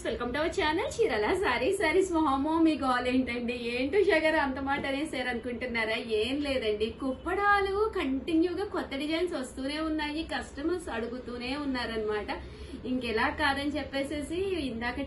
Friends, welcome to our channel Chirala saris మొహమో మీ goal ఏంటండి? ఏంటో షగర్ అంత మాట అనేసారు అనుకుంటున్నారా? ఏం లేదండి, కుప్పడాలు కంటిన్యూగా కొత్త డిజైన్స్ వస్తూనే ఉన్నాయి, కస్టమర్స్ అడుగుతూనే ఉన్నారనమాట. ఇంకెలా కాదని చెప్పేసి ఇందాక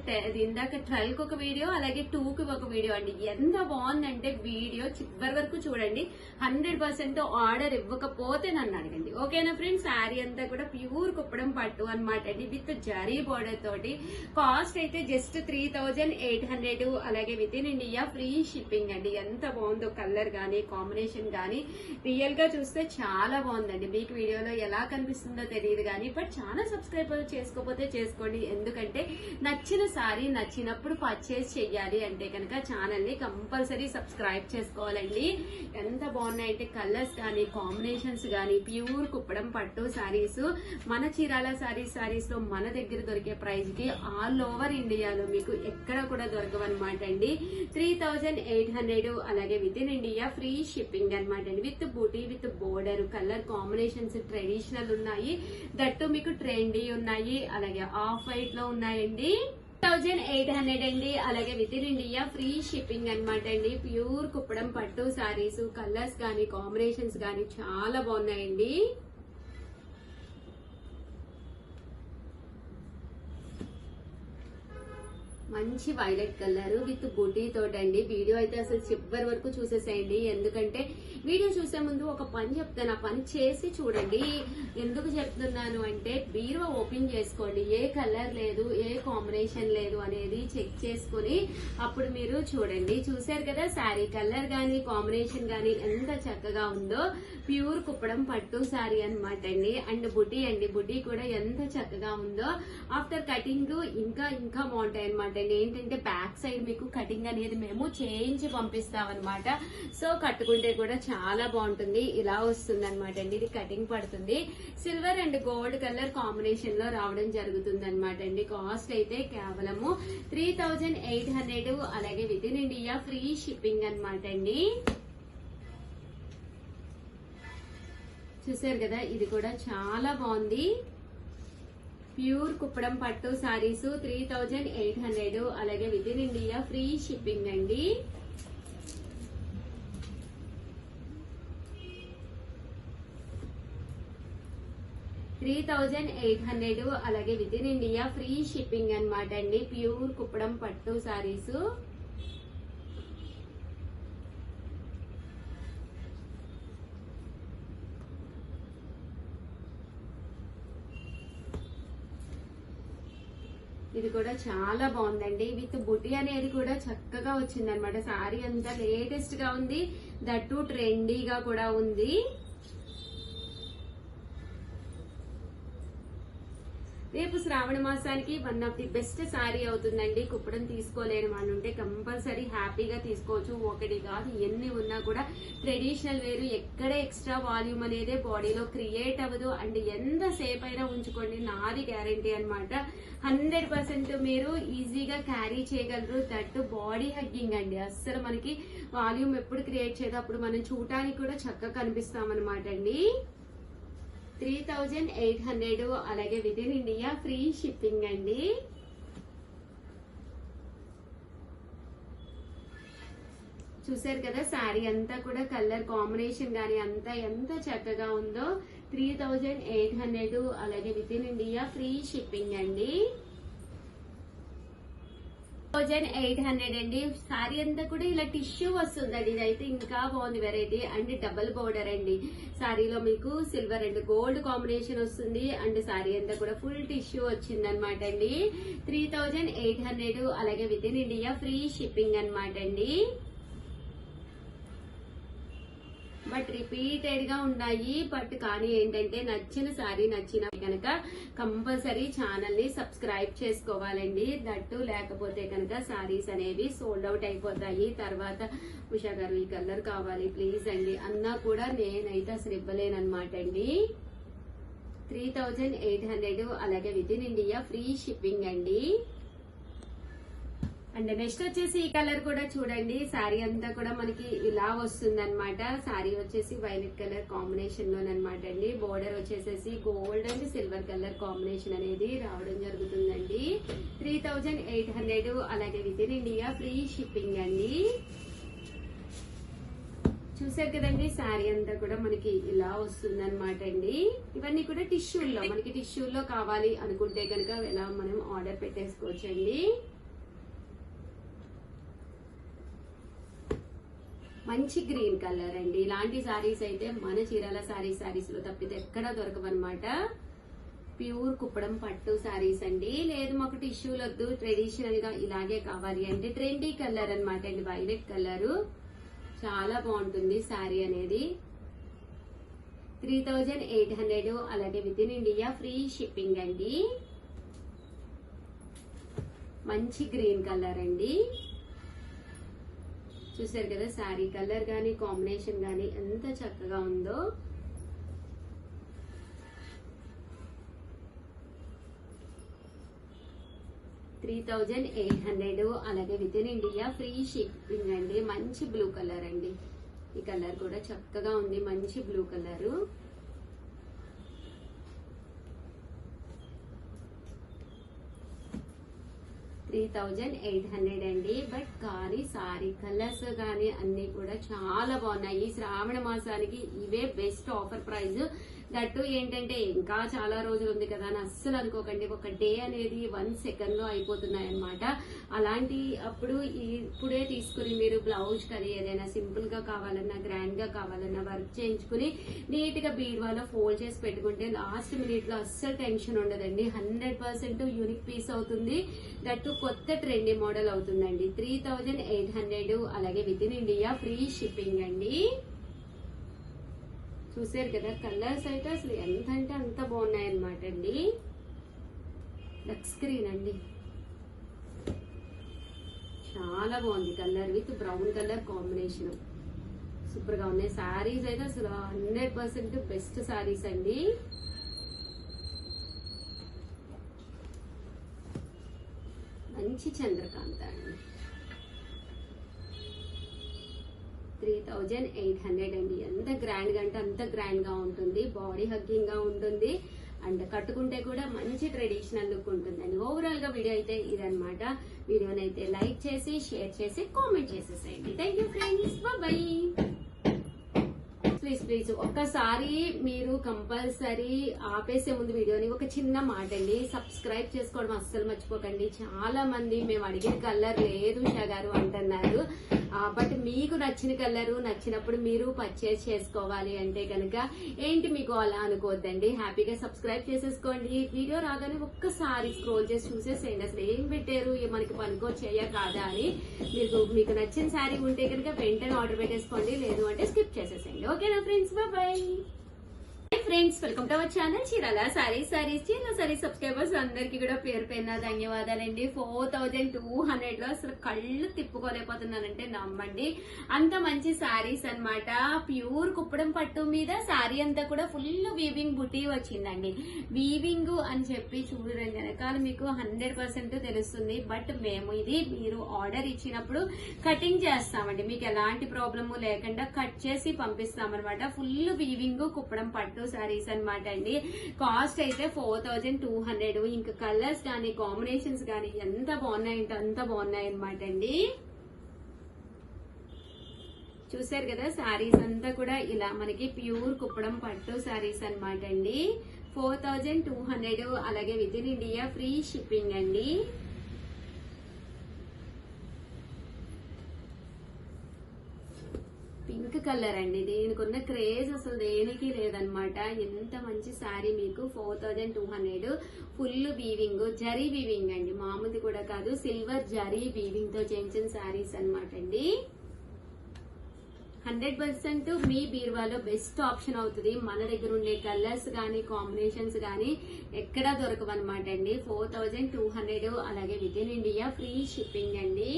12కి ఒక వీడియో, అలాగే 2కి ఒక వీడియో అండి. ఎంత బాగుందంటే వీడియో చివరి వరకు చూడండి. 100% ఆర్డర్ ఇవ్వకపోతే నన్ను అడగండి, ఓకేనా ఫ్రెండ్స్? శారీ అంతా కూడా ప్యూర్ కుప్పడం పట్టు అనమాట అండి, విత్ జరీ బోర్డర్ తోటి. కాస్ట్ అయితే జస్ట్ 3800, అలాగే within India free shipping అండి. ఎంత బాగుందో కలర్ గానీ కాంబినేషన్ గానీ రియల్ గా చూస్తే చాలా బాగుందండి. మీకు వీడియోలో ఎలా కనిపిస్తుందో తెలియదు కానీ, బట్ చాలా సబ్స్క్రైబర్ చేసుకోకపోతే చేసుకోండి. ఎందుకంటే నచ్చిన సారీ నచ్చినప్పుడు పర్చేస్ చెయ్యాలి అంటే కనుక ఛానల్ ని కంపల్సరీ సబ్స్క్రైబ్ చేసుకోవాలండి. ఎంత బాగున్నాయంటే కలర్స్ కానీ కాంబినేషన్స్ కానీ, ప్యూర్ కుప్పడం పట్టు సారీస్, మన చీరాల సారీస్ లో మన దగ్గర దొరికే ప్రైస్ కి ఆల్ ఓవర్ ఇండియాలో మీకు ఎక్కడ కూడా దొరకవన్నమాట అండి. 3800, అలాగే within India free shipping అనమాట అండి. విత్ బూటీ, with border, colour combinations traditional ఉన్నాయి, దట్టు మీకు ట్రెండీ ఉన్నాయి, అలాగే ఆఫ్ వైట్ లో ఉన్నాయండి. 3800 అండి, అలాగే within India free shipping అనమాట అండి. ప్యూర్ కుప్పడం పట్టు సారీస్, కలర్స్ కానీ కాంబినేషన్స్ కానీ చాలా బాగున్నాయండి. మంచి violet colour with buti తోటండి. Video అయితే అసలు చివరి వరకు చూసేసేయండి, ఎందుకంటే వీడియో చూసే ముందు ఒక పని చెప్తాను, ఆ పని చేసి చూడండి. ఎందుకు చెప్తున్నాను అంటే, బీరువా ఓపెన్ చేసుకోండి, ఏ కలర్ లేదు, ఏ కాంబినేషన్ లేదు అనేది చెక్ చేసుకుని అప్పుడు మీరు చూడండి. చూసారు కదా, శారీ కలర్ గానీ కాంబినేషన్ గానీ ఎంత చక్కగా ఉందో. ప్యూర్ కుప్పడం పట్టు శారీ అనమాట అండి. అండ్ బుటీ అండి, బుటీ కూడా ఎంత చక్కగా ఉందో. ఆఫ్టర్ కటింగ్ ఇంకా బాగుంటాయి అనమాట. ఏంటంటే బ్యాక్ సైడ్ మీకు కటింగ్ అనేది మేము చేయించి పంపిస్తాం అనమాట. సో కట్టుకుంటే కూడా చాలా బాగుంటుంది. ఇలా వస్తుంది అనమాట అండి, ఇది కటింగ్ పడుతుంది. Silver and gold colour combination లో రావడం జరుగుతుంది అనమాట అండి. కాస్ట్ అయితే కేవలము 3800, అలాగే within India free shipping అనమాట అండి. చూసారు కదా, ఇది కూడా చాలా బాగుంది. ప్యూర్ కుప్పడం పట్టు సారీస్ 3800, అలాగే within India free shipping అండి. $3800, అలాగే within India free shipping అనమాట అండి. ప్యూర్ కుప్పడం పట్టు సారీస్. ఇది కూడా చాలా బాగుందండి, విత్ బుటీ అనేది కూడా చక్కగా వచ్చింది అనమాట. సారీ అంతా లేటెస్ట్ గా ఉంది, దట్టు ట్రెండీగా కూడా ఉంది. రేపు శ్రావణ మాసానికి one of the best sorry అవుతుందండి. కుప్పడం తీసుకోలేని వాళ్ళు ఉంటే కంపల్సరీ హ్యాపీగా తీసుకోవచ్చు. ఒకటి కాదు, ఎన్ని ఉన్నా కూడా ట్రెడిషనల్ వేరు, ఎక్కడ ఎక్స్ట్రా వాల్యూమ్ అనేది బాడీలో క్రియేట్ అవ్వదు. అండ్ ఎంత సేపు అయినా ఉంచుకోండి, నాది గ్యారంటీ అనమాట. 100% మీరు ఈజీగా క్యారీ చేయగలరు. దట్టు బాడీ హగ్గింగ్ అండి, అస్సలు మనకి వాల్యూమ్ ఎప్పుడు క్రియేట్ చేయదు, అప్పుడు మనం చూడటానికి కూడా చక్కగా కనిపిస్తాం అనమాట అండి. 3800, అలాగే within India free shipping అండి. చూసారు కదా, శారీ అంతా కూడా కలర్ కాంబినేషన్ గానీ అంతా ఎంత చక్కగా ఉందో. 3800, అలాగే within India free shipping అండి. 3800 అండి. శారీ అంతా కూడా ఇలా టిష్యూ వస్తుందండి, ఇదైతే ఇంకా బాగుంది వెరైటీ. అండ్ డబుల్ బోర్డర్ అండి, శారీలో మీకు సిల్వర్ అండ్ గోల్డ్ కాంబినేషన్ వస్తుంది. అండ్ శారీ అంతా కూడా ఫుల్ టిష్యూ వచ్చింది అనమాట అండి. 3800, అలాగే within India free shipping అనమాట అండి. బట్ రిపీటెడ్ గా ఉన్నాయి, బట్ కానీ ఏంటంటే నచ్చిన సారీ నచ్చిన కనుక కంపల్సరీ ఛానల్ ని సబ్స్క్రైబ్ చేసుకోవాలండి. దట్టు లేకపోతే కనుక సారీస్ అనేవి సోల్డ్ అవుట్ అయిపోతాయి. తర్వాత ఉషా గారు ఈ కలర్ కావాలి ప్లీజ్ అండి అన్నా కూడా నేనైతే అసలు ఇవ్వలేనమాట అండి. 3800, అలాగే within India free shipping అండి. అండ్ నెక్స్ట్ వచ్చేసి ఈ కలర్ కూడా చూడండి. శారీ అంతా కూడా మనకి ఇలా వస్తుంది అనమాట. శారీ వచ్చేసి వైలెట్ కలర్ కాంబినేషన్ లోనమాట అండి. బోర్డర్ వచ్చేసేసి gold and silver colour combination అనేది రావడం జరుగుతుందండి. 3800 అలాగే within India free shipping అండి. చూసారు కదండి, శారీ అంతా కూడా మనకి ఇలా వస్తుంది అనమాట అండి. ఇవన్నీ కూడా టిష్యూల్లో, మనకి టిష్యూల్లో కావాలి అనుకుంటే కనుక ఎలా మనం ఆర్డర్ పెట్టేసుకోవచ్చండి. మంచి గ్రీన్ కలర్ అండి. ఇలాంటి శారీస్ అయితే మన చీరాల శారీస్ లో తప్పితే ఎక్కడా దొరకవన్నమాట. ప్యూర్ కుప్పడం పట్టు శారీస్ అండి. లేదు మాకు టిష్యూలు వద్దు, ట్రెడిషనల్ గా ఇలాగే కావాలి అంటే ట్రెండీ కలర్ అనమాట అండి. వైలెట్ కలర్ చాలా బాగుంటుంది శారీ అనేది. 3800 అలాగే within India free shipping అండి. మంచి గ్రీన్ కలర్ అండి. చూసారు కదా, శారీ కలర్ గానీ కాంబినేషన్ గానీ ఎంత చక్కగా ఉందో. $3800 అలాగే within India free shipping అండి. మంచి బ్లూ కలర్ అండి. ఈ కలర్ కూడా చక్కగా ఉంది, మంచి బ్లూ కలర్. $3800 అండి. బట్ కానీ సారీ కలర్స్ కానీ అన్ని కూడా చాలా బాగున్నాయి. శ్రావణ మాసానికి ఇవే బెస్ట్ ఆఫర్ ప్రైస్. దట్టు ఏంటంటే ఇంకా చాలా రోజులు ఉంది కదా అని అస్సలు అనుకోకండి. ఒక డే అనేది 1 సెకండ్ లో అయిపోతున్నాయి అనమాట. అలాంటి అప్పుడు ఇప్పుడే తీసుకుని మీరు బ్లౌజ్ కది ఏదైనా సింపుల్ గా కావాలన్నా, గ్రాండ్ గా కావాలన్నా వర్క్ చేయించుకుని నీట్ గా బీడ్వాలో ఫోల్డ్ చేసి పెట్టుకుంటే లాస్ట్ మినిట్ లో అస్సలు టెన్షన్ ఉండదండి. 100% యూనిక్ పీస్ అవుతుంది. దట్టు కొత్త ట్రెండీ మోడల్ అవుతుందండి. 3800 అలాగే within India free shipping అండి. చూసారు కదా, కలర్స్ అయితే అసలు ఎంత అంటే అంత బాగున్నాయి అనమాట అండి. లక్స్ గ్రీన్ అండి, చాలా బాగుంది colour with brown colour combination. Super గా ఉన్నాయి శారీస్ అయితే అసలు 100% బెస్ట్ శారీస్ అండి. మంచి చంద్రకాంత అండి. 3800 అండి. ఎంత గ్రాండ్ గా అంటే అంత గ్రాండ్ గా ఉంటుంది. బాడీ హగ్గింగ్ గా ఉంటుంది అండ్ కట్టుకుంటే కూడా మంచి ట్రెడిషనల్ లుక్ ఉంటుందండి. ఓవరాల్ గా వీడియో అయితే ఇదనమాట. వీడియోని అయితే లైక్ చేసి షేర్ చేసి కామెంట్ చేసేసేయండి. Thank you friends, bye. Please ఒక్కసారి మీరు కంపల్సరీ ఆపేసే ముందు వీడియోని ఒక చిన్న మాట అండి, సబ్స్క్రైబ్ చేసుకోవడం అస్సలు మర్చిపోకండి. చాలా మంది మేము అడిగిన కలర్ లేదు ఉషా గారు అంటున్నారు. బట్ మీకు నచ్చిన కలర్ నచ్చినప్పుడు మీరు పర్చేస్ చేసుకోవాలి అంటే కనుక ఏంటి మీకు అలా అనుకోవద్దండి. హ్యాపీగా సబ్స్క్రైబ్ చేసేసుకోండి. వీడియో రాగానే ఒక్కసారి స్క్రోల్ చేసి చూసేసేయండి అసలు ఏం పెట్టారు, మనకి పనికొచ్చేయా కాదా అని. మీకు నచ్చిన శారీ ఉంటే కనుక వెంటనే ఆర్డర్ పెట్టేసుకోండి, లేదు అంటే స్కిప్ చేసేసేయండి. ఓకేనా friends, bye. Friends, welcome to our channel Chirala sarees. Chirala sarees subscribers అందరికి కూడా పేరు పైన ధన్యవాదాలండి. 4200 లో అసలు కళ్ళు తిప్పుకోలేకపోతున్నానంటే నమ్మండి, అంత మంచి సారీస్ అన్నమాట. ప్యూర్ కుప్పడం పట్టు మీద సారీ అంతా కూడా ఫుల్ వీవింగ్ బుటీ వచ్చిందండి. వీవింగ్ అని చెప్పి చూడండి వెనకాల మీకు 100% తెలుస్తుంది. బట్ మేము ఇది మీరు ఆర్డర్ ఇచ్చినప్పుడు కటింగ్ చేస్తామండి. మీకు ఎలాంటి ప్రాబ్లము లేకుండా కట్ చేసి పంపిస్తామన్నమాట. ఫుల్ వీవింగ్ కుప్పడం పట్టు సారీస్ అన్నమాట అండి. కాస్ట్ అయితే 4200. ఇంకా కలర్స్ కానీ కాంబినేషన్స్ కానీ ఎంత బాగున్నాయంటే అంత బాగున్నాయి అన్నమాట అండి. చూసారు కదా, శారీస్ అంతా కూడా ఇలా మనకి ప్యూర్ కుప్పడం పట్టు శారీస్ అన్నమాట అండి. 4200 అలాగే within India free shipping అండి. పింక్ కలర్ అండి. దీనికి ఉన్న క్రేజ్ అసలు దేనికి లేదనమాట. ఎంత మంచి శారీ మీకు 4200. ఫుల్ వీవింగ్, జరీ వీవింగ్ అండి, మామూలుది కూడా కాదు. సిల్వర్ జరీ వీవింగ్ తో చేయించిన శారీస్ అనమాట అండి. 100% మీ బీరువాలో బెస్ట్ ఆప్షన్ అవుతుంది. మన దగ్గర ఉండే కలర్స్ గానీ కాంబినేషన్స్ గానీ ఎక్కడా దొరకవన్నమాట అండి. 4200 అలాగే within India free shipping అండి.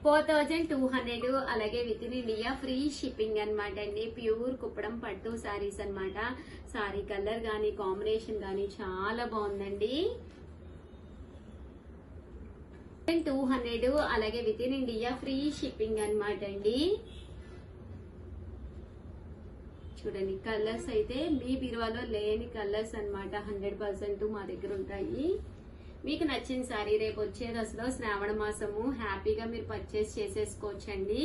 4200 అలాగే within India free shipping అనమాట అండి. ప్యూర్ కుప్పడం పట్టు సారీస్ అనమాట. సారీ కలర్ గానీ కాంబినేషన్ గానీ చాలా బాగుందండి. 200 అలాగే within India free shipping అన్నమాట అండి. చూడండి కలర్స్ అయితే మీ బీరువాలో లేని కలర్స్ అన్నమాట. 100% మా దగ్గర ఉంటాయి. మీకు నచ్చిన సారీ రేపు వచ్చే దశలో శ్రావణ మాసము హ్యాపీగా మీరు పర్చేస్ చేసేసుకోవచ్చండి.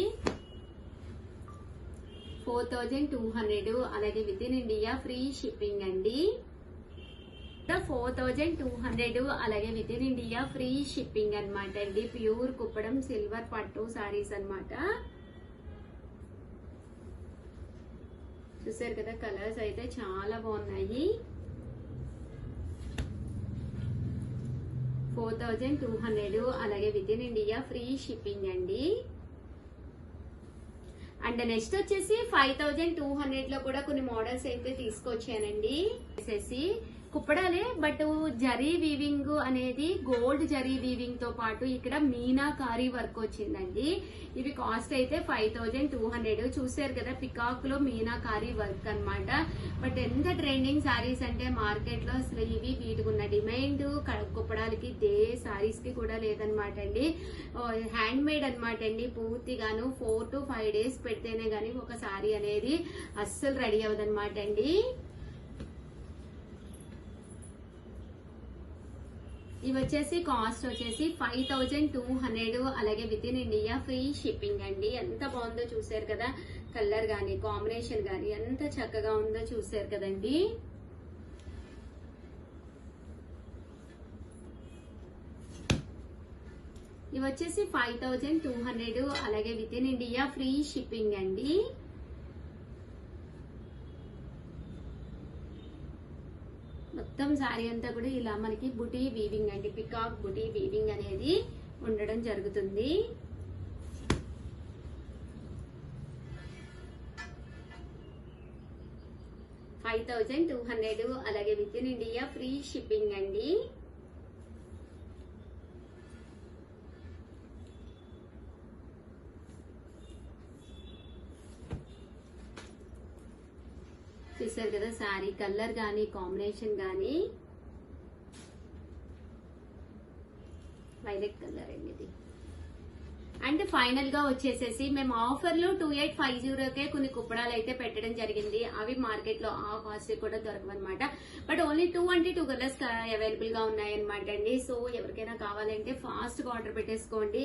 4200 అలాగే within India free shipping అండి. 4200 అలాగే within India free shipping అన్నమాట అండి. ప్యూర్ కుప్పడం సిల్వర్ పట్టు సారీస్ అన్నమాట. చూసారు కదా కలర్స్ అయితే చాలా బాగున్నాయి. 4200 అలాగే within India free shipping అండి. అండ్ నెక్స్ట్ వచ్చేసి 5200 లో కూడా కొన్ని మోడల్స్ అయితే తీసుకొచ్చానండి. కుప్పడాలే బట్ జరీ వీవింగ్ అనేది గోల్డ్ జరీ వీవింగ్ తో పాటు ఇక్కడ మీనాకారీ వర్క్ వచ్చిందండి. ఇవి కాస్ట్ అయితే 5200. చూసారు కదా పికాక్ లో మీనాకారీ వర్క్ అన్నమాట. బట్ ఎంత ట్రెండింగ్ సారీస్ అంటే మార్కెట్ లో అసలు ఇవి వీటికి ఉన్న డిమాండ్ కుప్పడాలకి సారీస్ కి కూడా లేదనమాట అండి. హ్యాండ్ మేడ్ అనమాట అండి. పూర్తిగాను 4 to 5 days పెడితేనే గానీ ఒక సారీ అనేది అస్సలు రెడీ అవ్వదన్నమాట అండి. ఇవి వచ్చేసి కాస్ట్ వచ్చేసి 5200 అలాగే within India free shipping అండి. ఎంత బాగుందో చూసారు కదా కలర్ గానీ కాంబినేషన్ గానీ ఎంత చక్కగా ఉందో చూసారు కదండి. ఇవి వచ్చేసి 5200 అలాగే within India free shipping అండి. మొత్తం సారీ అంతా కూడా ఇలా మనకి బుటీ వీవింగ్ అండి. పికాక్ బుటీ వీవింగ్ అనేది ఉండడం జరుగుతుంది. $5200 అలాగే within India free shipping అండి. చూసారు కదా సారీ కలర్ గానీ కాంబినేషన్ గానీ వైలెట్ కలర్ అండి ఇది. అండ్ ఫైనల్ గా వచ్చేసేసి మేము ఆఫర్లు 2850కే కొన్ని కుప్పడాలు అయితే పెట్టడం జరిగింది. అవి మార్కెట్ లో ఆ కాస్ట్ కూడా దొరకవన్నమాట. బట్ ఓన్లీ 2 కలర్స్ అవైలబుల్ గా ఉన్నాయన్నమాట అండి. సో ఎవరికైనా కావాలంటే ఫాస్ట్ గా ఆర్డర్ పెట్టేసుకోండి.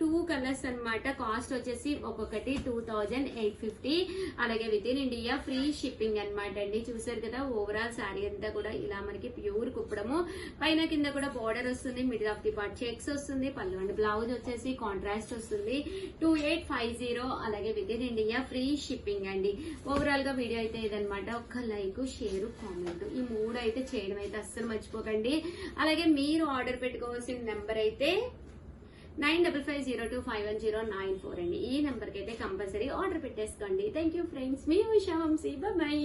2 కలర్స్ అన్నమాట. కాస్ట్ వచ్చేసి ఒక్కొక్కటి 2850 అలాగే within India free shipping అన్నమాట అండి. చూసారు కదా ఓవరాల్ శారీ అంతా కూడా ఇలా మనకి ప్యూర్ కుప్పడము. పైన కింద కూడా బోర్డర్ వస్తుంది. Middle of the part checks వస్తుంది. పళ్ళు అండ్ బ్లౌజ్ వచ్చేసి కాంట్రాస్ట్ వస్తుంది. 2850 అలాగే within India free shipping అండి. ఓవరాల్ గా వీడియో అయితే ఇదనమాట. ఒక్క లైక్ షేర్ కామెంట్ ఈ 3 అయితే చేయడం అయితే అస్సలు మర్చిపోకండి. అలాగే మీరు ఆర్డర్ పెట్టుకోవాల్సిన నెంబర్ అయితే 9550251094 అండి. ఈ నెంబర్ కి అయితే కంపల్సరీ ఆర్డర్ పెట్టేసుకోండి. Thank you friends. మీ ఉషా వంశీ. బాయ్.